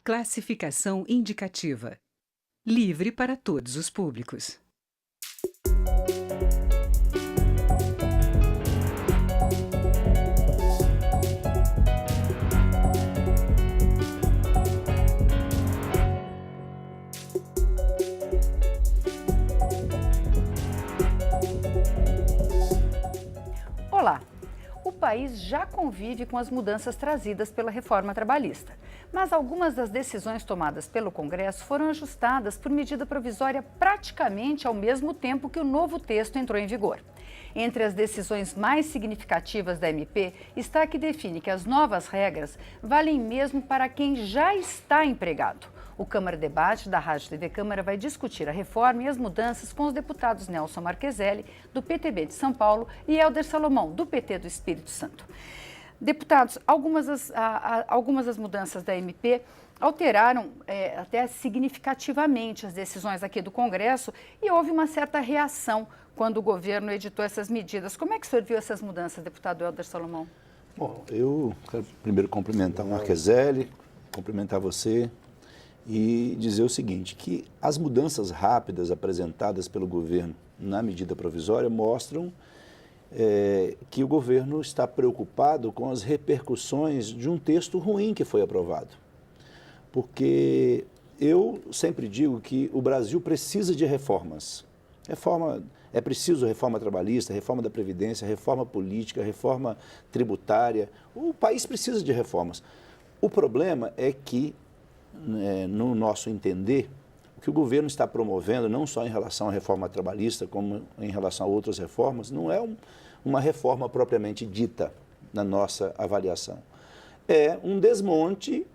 Classificação indicativa. Livre para todos os públicos. Olá! O país já convive com as mudanças trazidas pela reforma trabalhista, mas algumas das decisões tomadas pelo Congresso foram ajustadas por medida provisória praticamente ao mesmo tempo que o novo texto entrou em vigor. Entre as decisões mais significativas da MP está a que define que as novas regras valem mesmo para quem já está empregado. O Câmara Debate da Rádio TV Câmara vai discutir a reforma e as mudanças com os deputados Nelson Marcheselli, do PTB de São Paulo, e Helder Salomão, do PT do Espírito Santo. Deputados, algumas das mudanças da MP alteraram até significativamente as decisões aqui do Congresso e houve uma certa reação quando o governo editou essas medidas. Como é que o senhor viu essas mudanças, deputado Helder Salomão? Bom, eu quero primeiro cumprimentar o Marcheselli, cumprimentar você e dizer o seguinte, que as mudanças rápidas apresentadas pelo governo na medida provisória mostram que o governo está preocupado com as repercussões de um texto ruim que foi aprovado. Porque eu sempre digo que o Brasil precisa de reformas. É preciso reforma trabalhista, reforma da Previdência, reforma política, reforma tributária. O país precisa de reformas. O problema é que, no nosso entender, o que o governo está promovendo, não só em relação à reforma trabalhista, como em relação a outras reformas, não é uma reforma propriamente dita na nossa avaliação. É um desmonte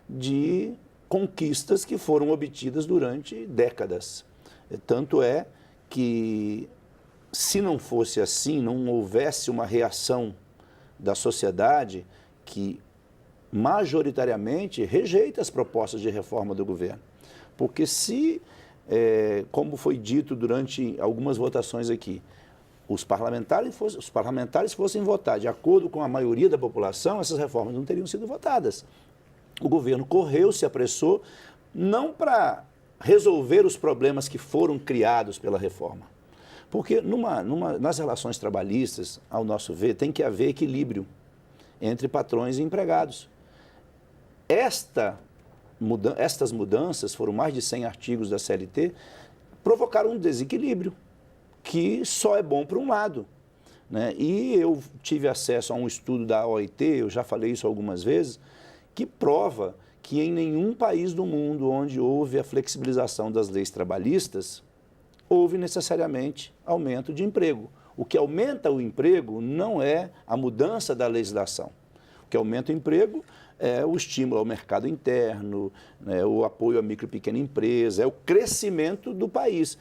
de conquistas que foram obtidas durante décadas. Tanto é que, se não fosse assim, não houvesse uma reação da sociedade que majoritariamente rejeita as propostas de reforma do governo. Porque se, como foi dito durante algumas votações aqui, os parlamentares fossem votar de acordo com a maioria da população, essas reformas não teriam sido votadas. O governo correu, se apressou, não para resolver os problemas que foram criados pela reforma. Porque nas relações trabalhistas, ao nosso ver, tem que haver equilíbrio entre patrões e empregados. Estas mudanças, foram mais de 100 artigos da CLT, provocaram um desequilíbrio que só é bom para um lado, né? E eu tive acesso a um estudo da OIT, eu já falei isso algumas vezes, que prova que em nenhum país do mundo onde houve a flexibilização das leis trabalhistas, houve necessariamente aumento de emprego. O que aumenta o emprego não é a mudança da legislação. O que aumenta o emprego é o estímulo ao mercado interno, né, o apoio à micro e pequena empresa, é o crescimento do país.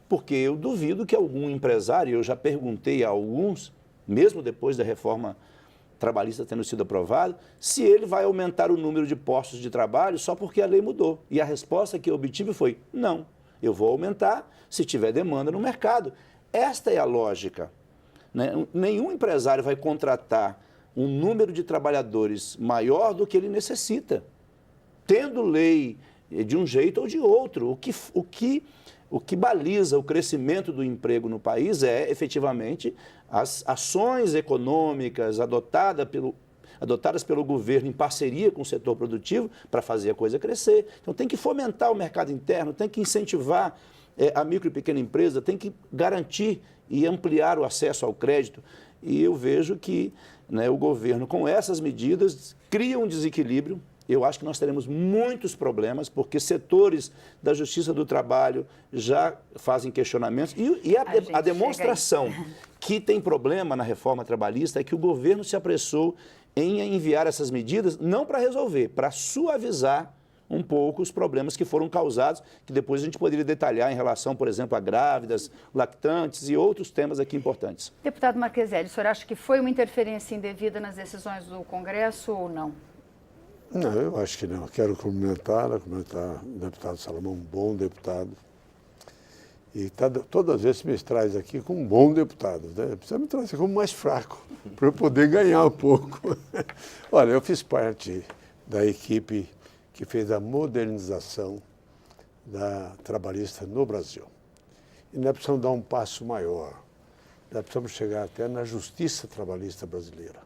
Porque eu duvido que algum empresário, eu já perguntei a alguns, mesmo depois da reforma trabalhista tendo sido aprovada, se ele vai aumentar o número de postos de trabalho só porque a lei mudou. E a resposta que eu obtive foi, não, eu vou aumentar se tiver demanda no mercado. Esta é a lógica, né? Nenhum empresário vai contratar um número de trabalhadores maior do que ele necessita, tendo lei de um jeito ou de outro. O que baliza o crescimento do emprego no país é, efetivamente, as ações econômicas adotadas pelo governo em parceria com o setor produtivo para fazer a coisa crescer. Então, tem que fomentar o mercado interno, tem que incentivar a micro e pequena empresa, tem que garantir e ampliar o acesso ao crédito. E eu vejo que, né, o governo, com essas medidas, cria um desequilíbrio. Eu acho que nós teremos muitos problemas, porque setores da Justiça do Trabalho já fazem questionamentos. E a demonstração que tem problema na reforma trabalhista é que o governo se apressou em enviar essas medidas, não para resolver, para suavizar um pouco os problemas que foram causados, que depois a gente poderia detalhar em relação, por exemplo, a grávidas, lactantes e outros temas aqui importantes. Deputado Marcheselli, o senhor acha que foi uma interferência indevida nas decisões do Congresso ou não? Não, eu acho que não. Quero cumprimentar o deputado Salomão, um bom deputado. E todas as vezes me traz aqui como um bom deputado, né? Precisa me trazer como mais fraco, para eu poder ganhar um pouco. Olha, eu fiz parte da equipe que fez a modernização da trabalhista no Brasil. E nós precisamos dar um passo maior. Nós precisamos chegar até na justiça trabalhista brasileira,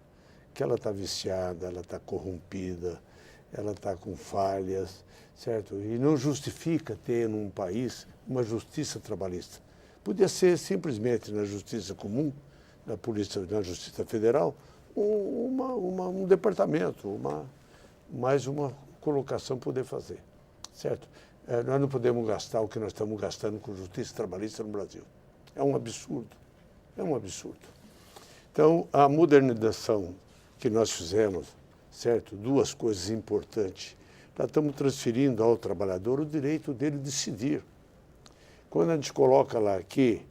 que ela está viciada, ela está corrompida, ela está com falhas, certo? E não justifica ter num país uma justiça trabalhista. Podia ser simplesmente na justiça comum, na polícia, na justiça federal, um departamento, mais uma colocação poder fazer, certo? Nós não podemos gastar o que nós estamos gastando com justiça trabalhista no Brasil. É um absurdo. É um absurdo. Então, a modernização que nós fizemos, certo? Duas coisas importantes. Nós estamos transferindo ao trabalhador o direito dele decidir. Quando a gente coloca lá que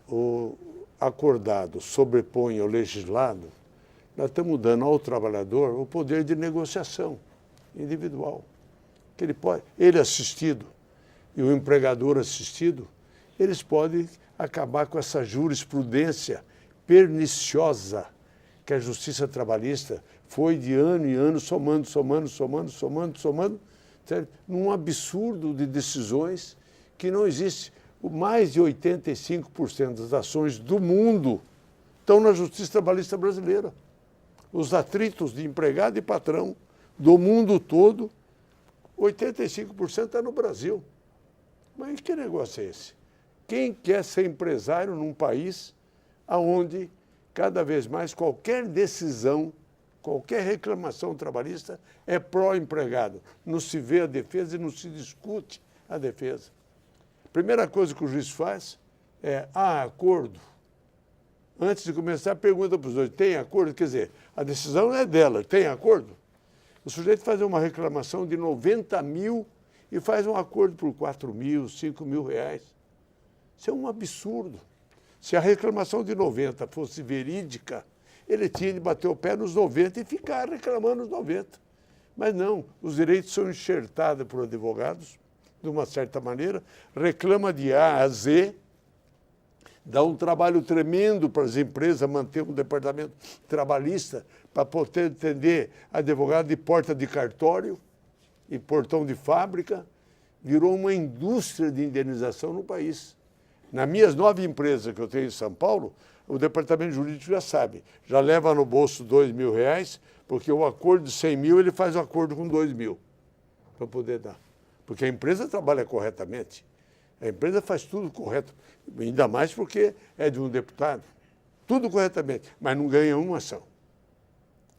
o acordado sobrepõe ao legislado, nós estamos dando ao trabalhador o poder de negociação individual. Que ele assistido e o empregador assistido, eles podem acabar com essa jurisprudência perniciosa que a justiça trabalhista foi de ano em ano somando, certo? Num absurdo de decisões que não existe. Mais de 85% das ações do mundo estão na justiça trabalhista brasileira. Os atritos de empregado e patrão do mundo todo, 85% está no Brasil. Mas que negócio é esse? Quem quer ser empresário num país onde, cada vez mais, qualquer decisão, qualquer reclamação trabalhista é pró-empregado? Não se vê a defesa e não se discute a defesa. Primeira coisa que o juiz faz é, acordo. Antes de começar, pergunta para os dois, tem acordo? Quer dizer, a decisão é dela, tem acordo? O sujeito faz uma reclamação de 90 mil e faz um acordo por 4 mil, 5 mil reais. Isso é um absurdo. Se a reclamação de 90 fosse verídica, ele tinha de bater o pé nos 90 e ficar reclamando os 90. Mas não, os direitos são enxertados por advogados, de uma certa maneira, reclama de A a Z, dá um trabalho tremendo para as empresas manter um departamento trabalhista para poder atender advogado de porta de cartório e portão de fábrica. Virou uma indústria de indenização no país. Nas minhas 9 empresas que eu tenho em São Paulo, o departamento jurídico já sabe, já leva no bolso 2 mil reais, porque o acordo de 100 mil ele faz o acordo com 2 mil para poder dar. Porque a empresa trabalha corretamente. A empresa faz tudo correto, ainda mais porque é de um deputado. Tudo corretamente, mas não ganha uma ação.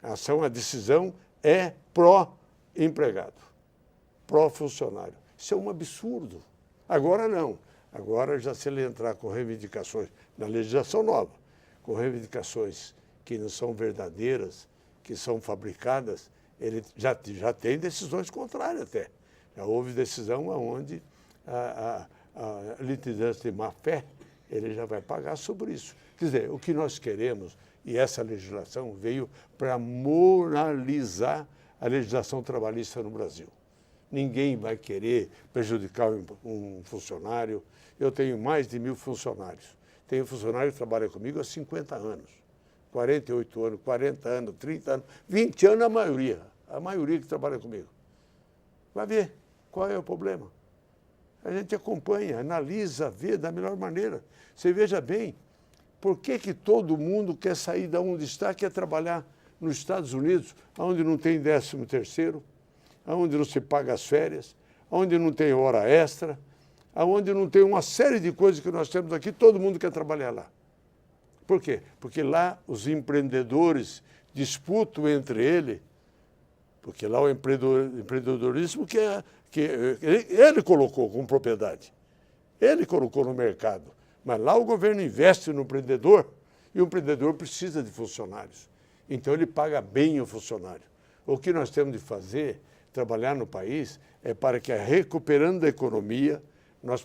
A decisão é pró-empregado, pró-funcionário. Isso é um absurdo. Agora não. Agora, já se ele entrar com reivindicações na legislação nova, com reivindicações que não são verdadeiras, que são fabricadas, ele já tem decisões contrárias até. Já houve decisão onde a litigância de má-fé, ele já vai pagar sobre isso. Quer dizer, o que nós queremos, e essa legislação veio para moralizar a legislação trabalhista no Brasil. Ninguém vai querer prejudicar um funcionário. Eu tenho mais de 1000 funcionários. Tenho funcionário que trabalha comigo há 50 anos, 48 anos, 40 anos, 30 anos, 20 anos a maioria que trabalha comigo. Vai ver qual é o problema. A gente acompanha, analisa, vê da melhor maneira. Você veja bem, por que todo mundo quer sair de onde está, quer trabalhar nos Estados Unidos, onde não tem 13º, onde não se paga as férias, onde não tem hora extra, onde não tem uma série de coisas que nós temos aqui, todo mundo quer trabalhar lá. Por quê? Porque lá os empreendedores disputam entre eles, porque lá o empreendedorismo que ele colocou com propriedade, ele colocou no mercado, mas lá o governo investe no empreendedor e o empreendedor precisa de funcionários. Então ele paga bem o funcionário. O que nós temos de fazer, trabalhar no país, é para que, recuperando a economia, nós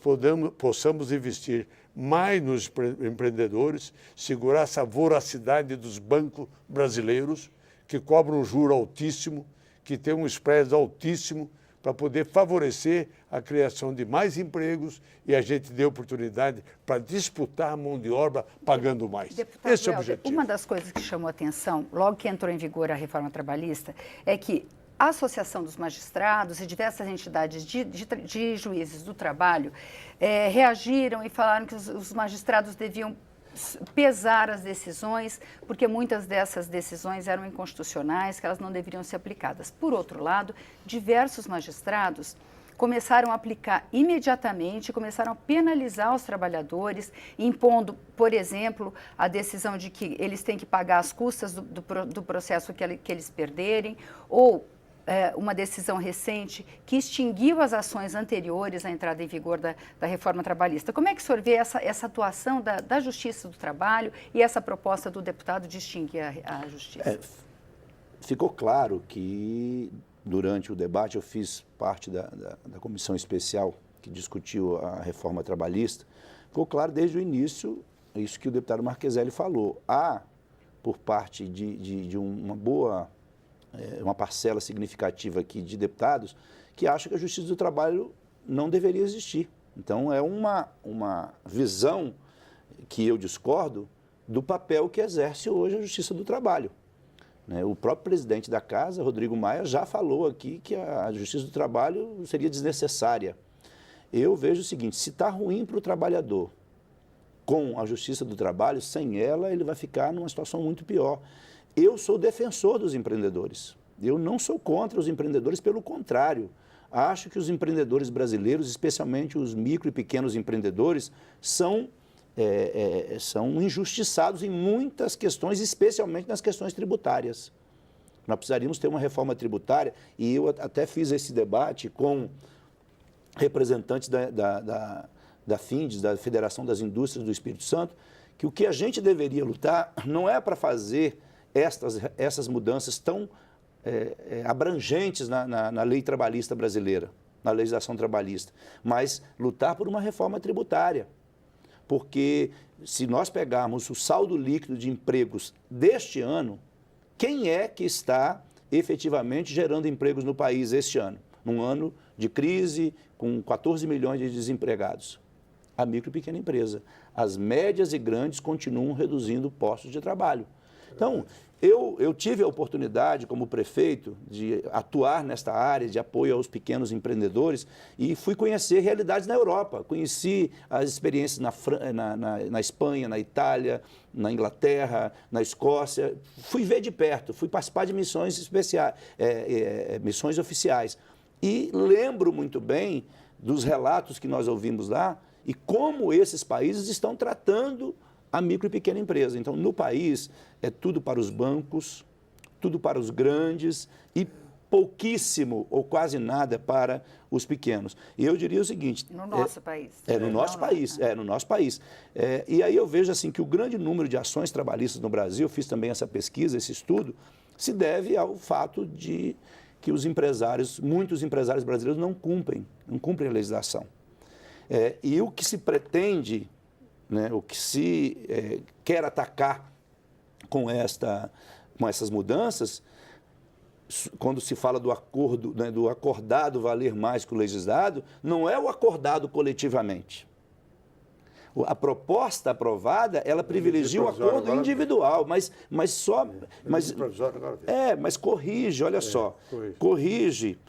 possamos investir mais nos empreendedores, segurar essa voracidade dos bancos brasileiros, que cobram um juro altíssimo, que tem um spread altíssimo, para poder favorecer a criação de mais empregos e a gente dê oportunidade para disputar a mão de obra pagando mais. Deputado Esse é o objetivo. Uma das coisas que chamou a atenção, logo que entrou em vigor a reforma trabalhista, é que a Associação dos Magistrados e diversas entidades de juízes do trabalho reagiram e falaram que os magistrados deviam pesar as decisões, porque muitas dessas decisões eram inconstitucionais, que elas não deveriam ser aplicadas. Por outro lado, diversos magistrados começaram a aplicar imediatamente, começaram a penalizar os trabalhadores, impondo, por exemplo, a decisão de que eles têm que pagar as custas do processo que eles perderem, ou uma decisão recente que extinguiu as ações anteriores à entrada em vigor da reforma trabalhista. Como é que o senhor vê essa atuação da Justiça do Trabalho e essa proposta do deputado de extinguir a Justiça? Ficou claro que, durante o debate, eu fiz parte da comissão especial que discutiu a reforma trabalhista. Ficou claro desde o início, isso que o deputado Marcheselli falou. Há, por parte de uma parcela significativa aqui de deputados que acham que a Justiça do Trabalho não deveria existir. Então, é uma visão que eu discordo do papel que exerce hoje a Justiça do Trabalho. O próprio presidente da Casa, Rodrigo Maia, já falou aqui que a Justiça do Trabalho seria desnecessária. Eu vejo o seguinte, se está ruim para o trabalhador com a Justiça do Trabalho, sem ela ele vai ficar numa situação muito pior. Eu sou defensor dos empreendedores. Eu não sou contra os empreendedores, pelo contrário. Acho que os empreendedores brasileiros, especialmente os micro e pequenos empreendedores, são injustiçados em muitas questões, especialmente nas questões tributárias. Nós precisaríamos ter uma reforma tributária, e eu até fiz esse debate com representantes da FINDES, da Federação das Indústrias do Espírito Santo, que o que a gente deveria lutar não é para fazer essas mudanças tão abrangentes na lei trabalhista brasileira, na legislação trabalhista, mas lutar por uma reforma tributária. Porque se nós pegarmos o saldo líquido de empregos deste ano, quem é que está efetivamente gerando empregos no país este ano? Num ano de crise, com 14 milhões de desempregados. A micro e pequena empresa. As médias e grandes continuam reduzindo postos de trabalho. Então, eu tive a oportunidade, como prefeito, de atuar nesta área de apoio aos pequenos empreendedores e fui conhecer realidades na Europa. Conheci as experiências na Espanha, na Itália, na Inglaterra, na Escócia. Fui ver de perto, fui participar de missões especiais, missões oficiais. E lembro muito bem dos relatos que nós ouvimos lá e como esses países estão tratando a micro e pequena empresa. Então, no país, é tudo para os bancos, tudo para os grandes e pouquíssimo ou quase nada para os pequenos. E eu diria o seguinte... No nosso país. No nosso país. E aí eu vejo assim que o grande número de ações trabalhistas no Brasil, eu fiz também essa pesquisa, esse estudo, se deve ao fato de que muitos empresários brasileiros não cumprem a legislação. E o que se pretende... o que se quer atacar com essas mudanças, quando se fala do acordo, do acordado valer mais que o legislado, não é o acordado coletivamente. A proposta aprovada, ela privilegia o acordo individual, mas corrige, olha só, corrige.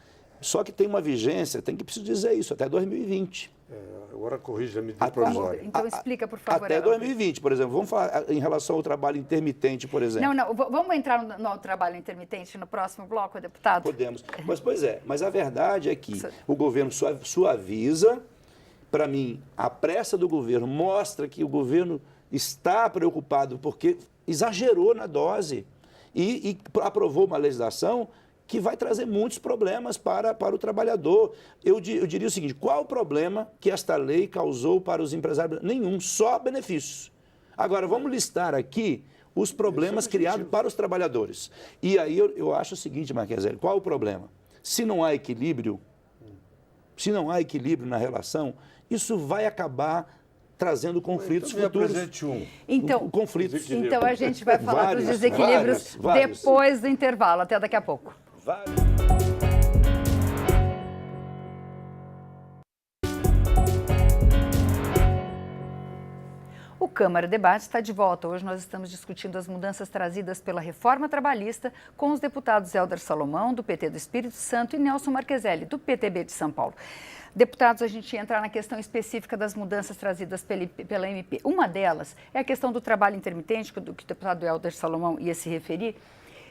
Só que tem uma vigência, preciso dizer isso, até 2020. Agora corrige a medida provisória. Então explica, por favor. Até 2020, por exemplo. Vamos falar em relação ao trabalho intermitente, por exemplo. Não, vamos entrar no trabalho intermitente no próximo bloco, deputado? Podemos. Mas a verdade é que o governo suaviza. Para mim, a pressa do governo mostra que o governo está preocupado porque exagerou na dose e aprovou uma legislação que vai trazer muitos problemas para o trabalhador. Eu diria o seguinte, qual o problema que esta lei causou para os empresários? Nenhum, só benefícios. Agora, vamos listar aqui os problemas criados para os trabalhadores. E aí eu acho o seguinte, Marcheselli, qual o problema? Se não há equilíbrio na relação, isso vai acabar trazendo conflitos futuros. Então a gente vai falar dos desequilíbrios depois do intervalo. Até daqui a pouco. O Câmara Debate está de volta. Hoje nós estamos discutindo as mudanças trazidas pela reforma trabalhista com os deputados Hélder Salomão, do PT do Espírito Santo, e Nelson Marcheselli, do PTB de São Paulo. Deputados, a gente ia entrar na questão específica das mudanças trazidas pela MP. Uma delas é a questão do trabalho intermitente, que o deputado Hélder Salomão ia se referir.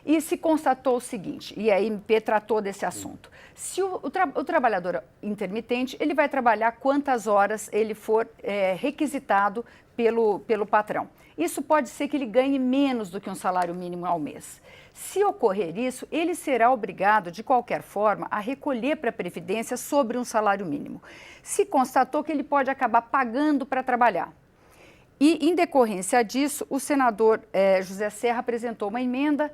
E se constatou o seguinte, e a MP tratou desse assunto: se o trabalhador intermitente, ele vai trabalhar quantas horas ele for requisitado pelo patrão. Isso pode ser que ele ganhe menos do que um salário mínimo ao mês. Se ocorrer isso, ele será obrigado, de qualquer forma, a recolher para a Previdência sobre um salário mínimo. Se constatou que ele pode acabar pagando para trabalhar. E, em decorrência disso, o senador José Serra apresentou uma emenda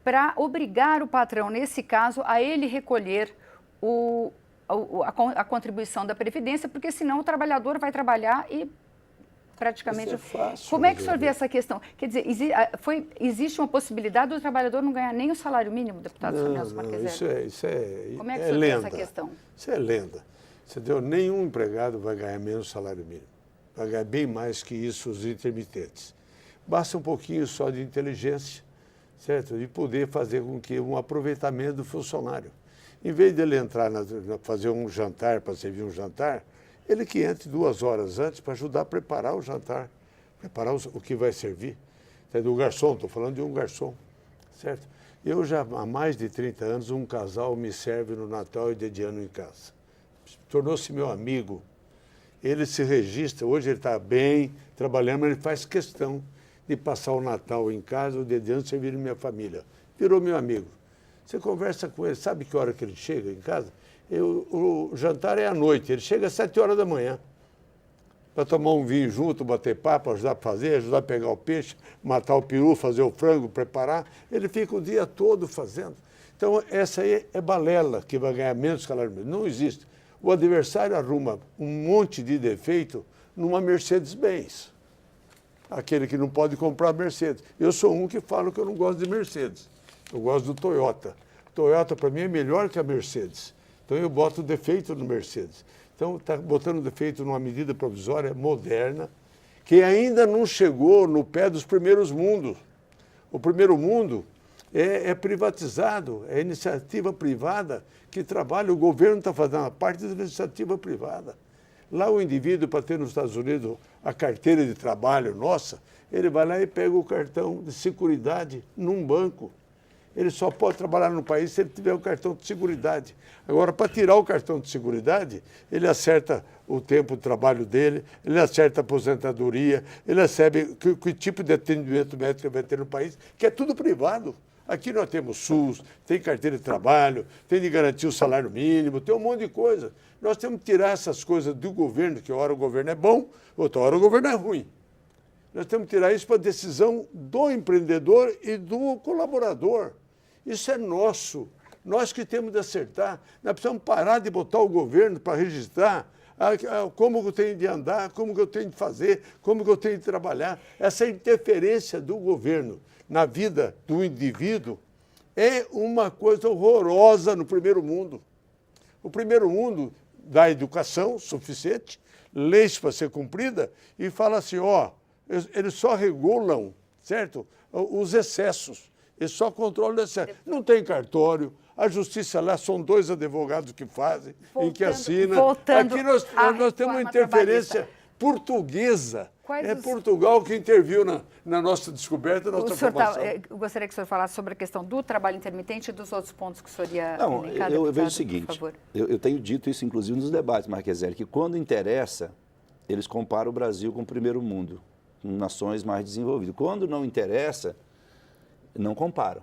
para obrigar o patrão, nesse caso, a ele recolher a contribuição da Previdência, porque senão o trabalhador vai trabalhar e praticamente... Isso é fácil. Como é que o senhor vê essa questão? Quer dizer, existe uma possibilidade do trabalhador não ganhar nem o salário mínimo, deputado Nelson Marcheselli? Isso é Como é que o senhor vê essa questão? Isso é lenda. Entendeu? Nenhum empregado vai ganhar menos salário mínimo. Vai ganhar bem mais que isso os intermitentes. Basta um pouquinho só de inteligência, certo? De poder fazer com que um aproveitamento do funcionário. Em vez de ele entrar, fazer um jantar, para servir um jantar, ele que entre 2 horas antes para ajudar a preparar o jantar, preparar o que vai servir. O garçom, estou falando de um garçom, certo? Eu já há mais de 30 anos, um casal me serve no Natal e dia de ano em casa. Tornou-se meu amigo. Ele se registra, hoje ele está bem, trabalhando, mas ele faz questão de passar o Natal em casa, o dia de ano servir minha família. Virou meu amigo. Você conversa com ele, sabe que hora que ele chega em casa? O jantar é à noite, ele chega às 7 horas da manhã para tomar um vinho junto, bater papo, ajudar a fazer, ajudar a pegar o peixe, matar o peru, fazer o frango, preparar. Ele fica o dia todo fazendo. Então, essa aí é balela, que vai ganhar menos salário mínimo. Não existe. O adversário arruma um monte de defeito numa Mercedes-Benz. Aquele que não pode comprar Mercedes. Eu sou um que falo que eu não gosto de Mercedes. Eu gosto do Toyota. Toyota, para mim, é melhor que a Mercedes. Então, eu boto defeito no Mercedes. Então, está botando defeito numa medida provisória moderna, que ainda não chegou no pé dos primeiros mundos. O primeiro mundo é privatizado, é iniciativa privada que trabalha. O governo está fazendo a parte da iniciativa privada. Lá o indivíduo, para ter nos Estados Unidos a carteira de trabalho nossa, ele vai lá e pega o cartão de seguridade num banco. Ele só pode trabalhar no país se ele tiver o cartão de seguridade. Agora, para tirar o cartão de seguridade, ele acerta o tempo de trabalho dele, ele acerta a aposentadoria, ele recebe que tipo de atendimento médico ele vai ter no país, que é tudo privado. Aqui nós temos SUS, tem carteira de trabalho, tem de garantir o salário mínimo, tem um monte de coisa. Nós temos que tirar essas coisas do governo, que hora o governo é bom, outra hora o governo é ruim. Nós temos que tirar isso para a decisão do empreendedor e do colaborador. Isso é nosso. Nós que temos de acertar. Nós precisamos parar de botar o governo para registrar como eu tenho de andar, como que eu tenho de fazer, como que eu tenho de trabalhar. Essa interferência do governo na vida do indivíduo é uma coisa horrorosa no primeiro mundo. O primeiro mundo dá educação suficiente, leis para ser cumprida, e fala assim, eles só regulam, certo, os excessos, eles só controlam os excessos. Não tem cartório, a justiça lá são 2 advogados que fazem, em que assinam. Aqui nós temos uma interferência portuguesa. É Portugal que interviu na nossa descoberta, na nossa formação. Eu gostaria que o senhor falasse sobre a questão do trabalho intermitente e dos outros pontos que o senhor ia elencar. Eu vejo o seguinte, eu tenho dito isso, inclusive, nos debates, Marcheselli, que quando interessa, eles comparam o Brasil com o primeiro mundo, com nações mais desenvolvidas. Quando não interessa, não comparam.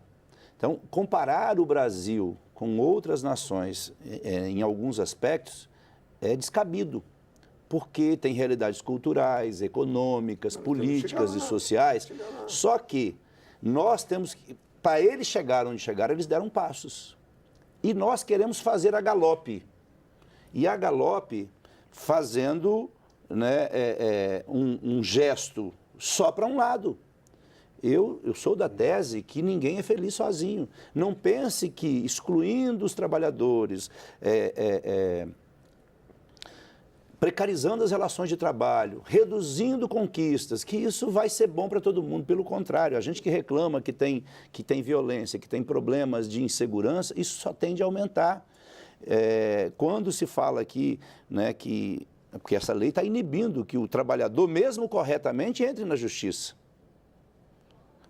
Então, comparar o Brasil com outras nações em alguns aspectos é descabido, porque tem realidades culturais, econômicas, políticas e sociais. Só que nós temos que, para eles chegarem onde chegaram, eles deram passos. E nós queremos fazer a galope. E a galope fazendo, né, um gesto só para um lado. Eu sou da tese que ninguém é feliz sozinho. Não pense que excluindo os trabalhadores, precarizando as relações de trabalho, reduzindo conquistas, que isso vai ser bom para todo mundo. Pelo contrário, a gente que reclama que tem violência, que tem problemas de insegurança, isso só tende a aumentar. Quando se fala aqui, né, porque essa lei está inibindo que o trabalhador, mesmo corretamente, entre na justiça.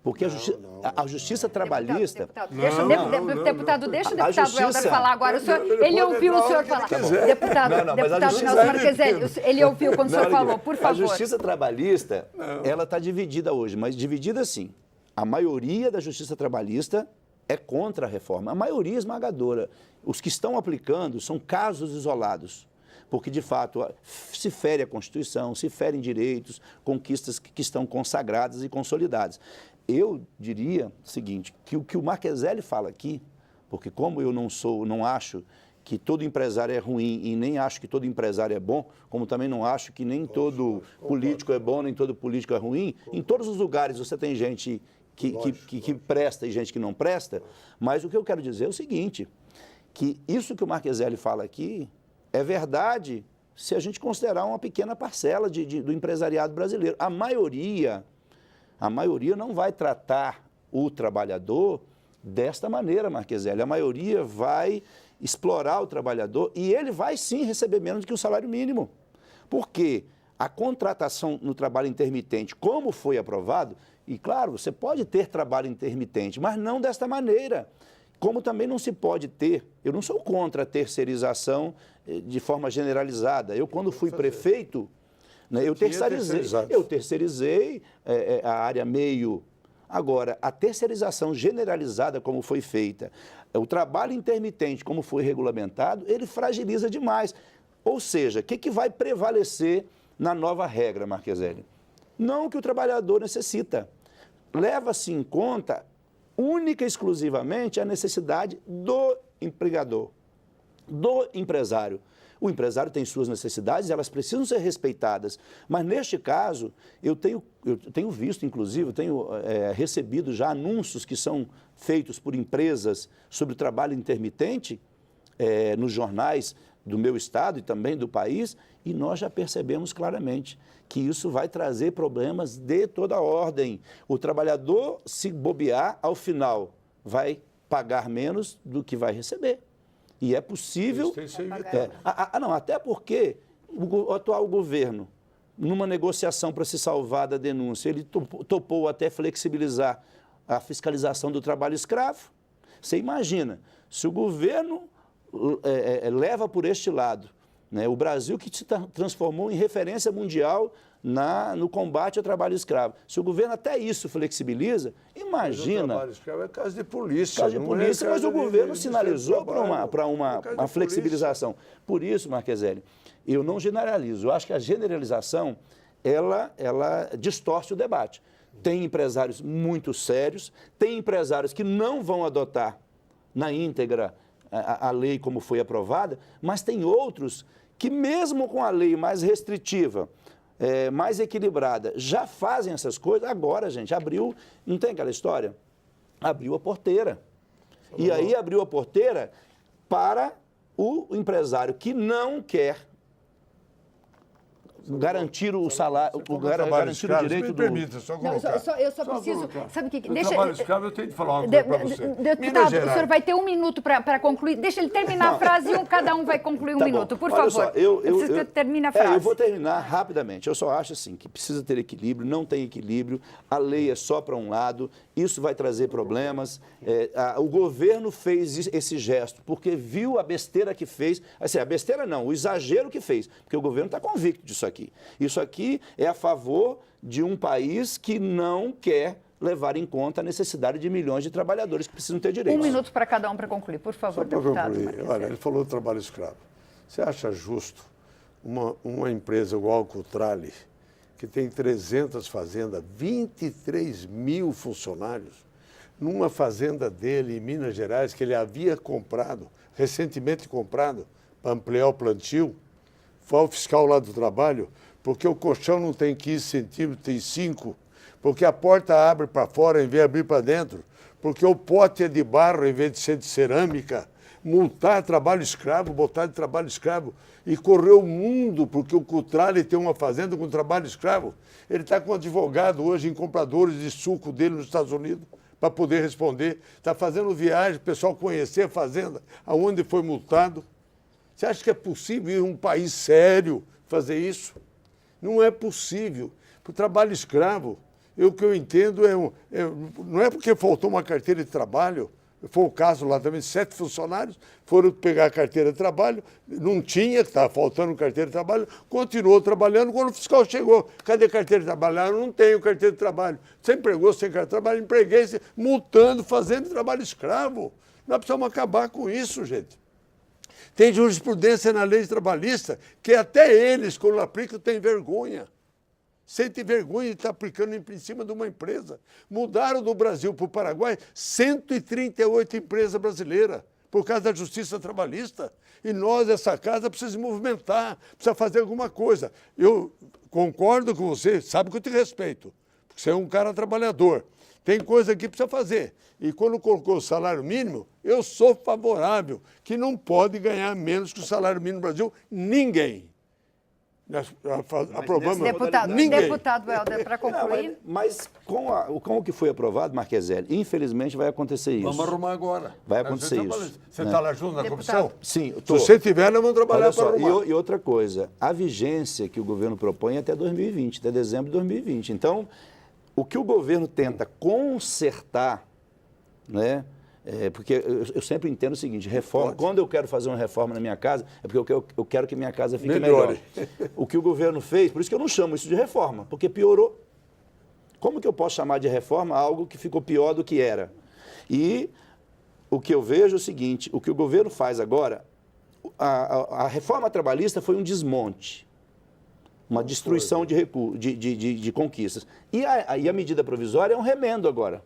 Porque a justiça trabalhista... Deixa o deputado Helder falar agora. Ele ouviu o senhor falar. Deputado Nelson Marcheselli, ele ouviu quando o senhor falou, por favor. A justiça trabalhista, ela está dividida hoje, mas dividida assim. A maioria da justiça trabalhista é contra a reforma. A maioria esmagadora. Os que estão aplicando são casos isolados. Porque, de fato, se fere a Constituição, se ferem direitos, conquistas que estão consagradas e consolidadas. Eu diria o seguinte, que o que o Marcheselli fala aqui, porque como eu não acho que todo empresário é ruim e nem acho que todo empresário é bom, como também não acho que nem todo político é bom, nem todo político é ruim, em todos os lugares você tem gente que presta e gente que não presta, mas o que eu quero dizer é o seguinte, que isso que o Marcheselli fala aqui é verdade se a gente considerar uma pequena parcela do empresariado brasileiro. A maioria não vai tratar o trabalhador desta maneira, Marcheselli. A maioria vai explorar o trabalhador e ele vai sim receber menos do que o salário mínimo. Porque a contratação no trabalho intermitente, como foi aprovado, e claro, você pode ter trabalho intermitente, mas não desta maneira. Como também não se pode ter, eu não sou contra a terceirização de forma generalizada. Eu, quando fui prefeito, né, eu terceirizei a área meio. Agora, a terceirização generalizada, como foi feita, o trabalho intermitente, como foi regulamentado, ele fragiliza demais. Ou seja, o que vai prevalecer na nova regra, Marcheselli? Não o que o trabalhador necessita. Leva-se em conta única e exclusivamente a necessidade do empregador, do empresário. O empresário tem suas necessidades, elas precisam ser respeitadas. Mas, neste caso, eu tenho visto, inclusive, tenho recebido já anúncios que são feitos por empresas sobre o trabalho intermitente nos jornais do meu estado e também do país, e nós já percebemos claramente que isso vai trazer problemas de toda a ordem. O trabalhador, se bobear, ao final, vai pagar menos do que vai receber. E é possível... Não, até porque o atual governo, numa negociação para se salvar da denúncia, ele topou até flexibilizar a fiscalização do trabalho escravo. Você imagina, se o governo leva por este lado, né, o Brasil que se transformou em referência mundial no combate ao trabalho escravo. Se o governo até isso flexibiliza, imagina... Mas o trabalho escravo é caso de polícia. Caso de polícia, mas o governo sinalizou para uma flexibilização. Por isso, Marcheselli, eu não generalizo. Eu acho que a generalização, ela distorce o debate. Tem empresários muito sérios, tem empresários que não vão adotar na íntegra a lei como foi aprovada, mas tem outros que mesmo com a lei mais restritiva, mais equilibrada, já fazem essas coisas. Agora, gente, abriu, não tem aquela história? Abriu a porteira. E aí abriu a porteira para o empresário que não quer garantir o salário, garantir o direito do... Permita, só colocar. Eu só preciso... Sabe o que... Deixa... trabalho escravo, eu tenho que falar uma coisa para você. Deputado, o senhor vai ter 1 minuto para concluir. Deixa ele terminar a frase e cada um vai concluir 1 minuto, por favor. Só, eu preciso que termine a frase. Eu vou terminar rapidamente. Eu só acho assim, que precisa ter equilíbrio, não tem equilíbrio, a lei é só para um lado, isso vai trazer problemas. O governo fez esse gesto porque viu a besteira que fez, assim, a besteira não, o exagero que fez, porque o governo está convicto disso aqui. Isso aqui é a favor de um país que não quer levar em conta a necessidade de milhões de trabalhadores que precisam ter direitos. 1 minuto para cada um para concluir, por favor, deputado. Olha, ele falou do trabalho escravo. Você acha justo uma empresa igual a Cutrale, que tem 300 fazendas, 23 mil funcionários, numa fazenda dele em Minas Gerais, que ele havia comprado, recentemente comprado, para ampliar o plantio, foi ao fiscal lá do trabalho, porque o colchão não tem 15 centímetros, tem 5, porque a porta abre para fora em vez de abrir para dentro, porque o pote é de barro em vez de ser de cerâmica. multar trabalho escravo, botar de trabalho escravo e correr o mundo, porque o Cutrale tem uma fazenda com trabalho escravo. Ele está com um advogado hoje em compradores de suco dele nos Estados Unidos para poder responder. Está fazendo viagem, o pessoal conhecer a fazenda, aonde foi multado. Você acha que é possível ir um país sério fazer isso? Não é possível. Para o trabalho escravo, o que eu entendo não é porque faltou uma carteira de trabalho, foi o caso lá também, 7 funcionários foram pegar a carteira de trabalho, não tinha, estava faltando carteira de trabalho, continuou trabalhando. Quando o fiscal chegou, cadê a carteira de trabalho? Eu não tenho carteira de trabalho. Você empregou sem carteira de trabalho, empreguei, multando, fazendo trabalho escravo. Nós precisamos acabar com isso, gente. Tem jurisprudência na lei trabalhista que até eles, quando aplicam, têm vergonha. Sente vergonha de estar aplicando em cima de uma empresa. Mudaram do Brasil para o Paraguai 138 empresas brasileiras por causa da justiça trabalhista. E nós, essa casa, precisa se movimentar, precisa fazer alguma coisa. Eu concordo com você, sabe que eu te respeito, porque você é um cara trabalhador. Tem coisa que precisa fazer. E quando colocou o salário mínimo, eu sou favorável, que não pode ganhar menos que o salário mínimo no Brasil ninguém. Nós aprovamos. Deputado Helder, para concluir. Não, mas com o que foi aprovado, Marqueselli, infelizmente vai acontecer isso. Vamos arrumar agora. Vai acontecer isso. Você está lá junto na comissão? Sim. Se você tiver, nós vamos trabalhar para arrumar. E outra coisa, a vigência que o governo propõe é até 2020, até dezembro de 2020. Então, o que o governo tenta consertar, né? Porque eu sempre entendo o seguinte, reforma, quando eu quero fazer uma reforma na minha casa, é porque eu quero que minha casa fique melhor. O que o governo fez, por isso que eu não chamo isso de reforma, porque piorou. Como que eu posso chamar de reforma algo que ficou pior do que era? E o que eu vejo é o seguinte, o que o governo faz agora, a reforma trabalhista foi um desmonte, uma destruição de conquistas. E a medida provisória é um remendo agora.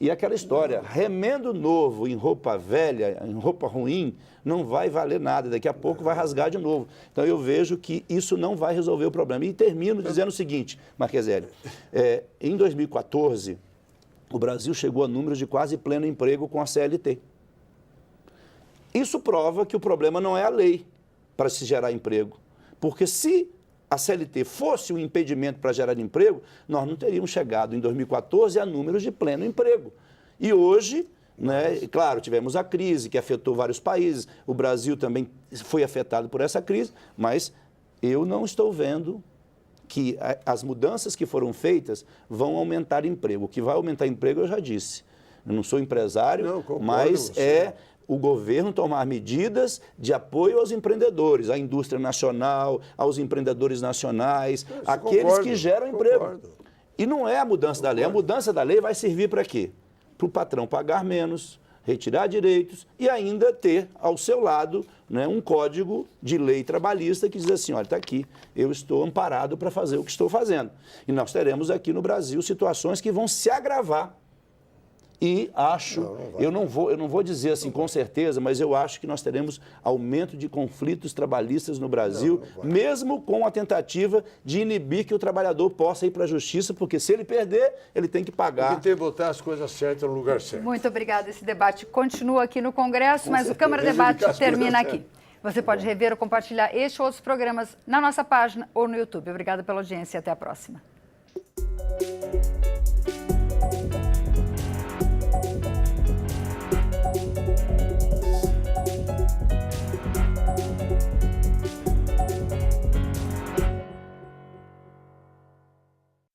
E aquela história, remendo novo em roupa velha, em roupa ruim, não vai valer nada, daqui a pouco vai rasgar de novo. Então eu vejo que isso não vai resolver o problema. E termino dizendo o seguinte, Marqueselli, em 2014, o Brasil chegou a números de quase pleno emprego com a CLT. Isso prova que o problema não é a lei para se gerar emprego, porque se a CLT fosse um impedimento para gerar emprego, nós não teríamos chegado em 2014 a números de pleno emprego. E hoje, né, claro, tivemos a crise que afetou vários países, o Brasil também foi afetado por essa crise, mas eu não estou vendo que as mudanças que foram feitas vão aumentar emprego. O que vai aumentar emprego, eu já disse. Eu não sou empresário, mas o governo tomar medidas de apoio aos empreendedores, à indústria nacional, aos empreendedores nacionais, aqueles que geram emprego. E não é a mudança da lei. A mudança da lei vai servir para quê? Para o patrão pagar menos, retirar direitos e ainda ter ao seu lado, né, um código de lei trabalhista que diz assim, olha, está aqui, eu estou amparado para fazer o que estou fazendo. E nós teremos aqui no Brasil situações que vão se agravar. E acho, eu não vou dizer assim com certeza, mas eu acho que nós teremos aumento de conflitos trabalhistas no Brasil, mesmo com a tentativa de inibir que o trabalhador possa ir para a justiça, porque se ele perder, ele tem que pagar. Tem que botar as coisas certas no lugar certo. Muito obrigada. Esse debate continua aqui no Congresso, mas o Câmara Debate termina aqui. Você pode rever ou compartilhar este ou outros programas na nossa página ou no YouTube. Obrigada pela audiência e até a próxima.